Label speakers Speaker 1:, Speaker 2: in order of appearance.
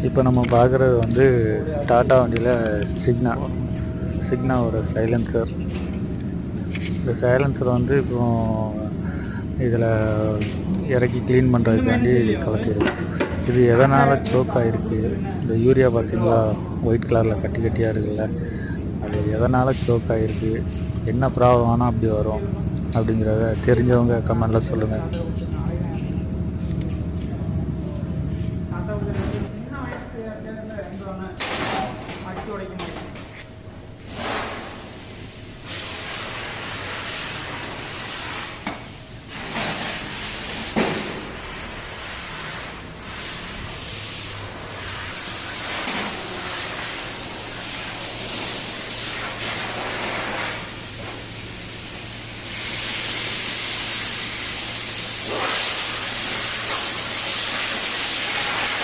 Speaker 1: இப்போ நம்ம பார்க்குறது வந்து டாட்டா வண்டியில் சிக்னாவோட சைலன்சர். இந்த சைலன்சர் வந்து இப்போ இதில் இறக்கி க்ளீன் பண்ணுறதுக்காண்டி கலத்திருக்கும். இது எதனால் சோக் ஆகிருக்கு, இந்த யூரியா பார்த்திங்களா ஒயிட் கலரில் கட்டி கட்டியாக இருக்குல்ல, அது எதனால் சோக் ஆகிருக்கு, என்ன ப்ராப்ளம் ஆனால் அப்படி வரும் அப்படிங்கிறத தெரிஞ்சவங்க கமெண்டில் சொல்லுங்கள்.
Speaker 2: சின்ன வயசு ரெண்டு அடிச்சு உடைக்க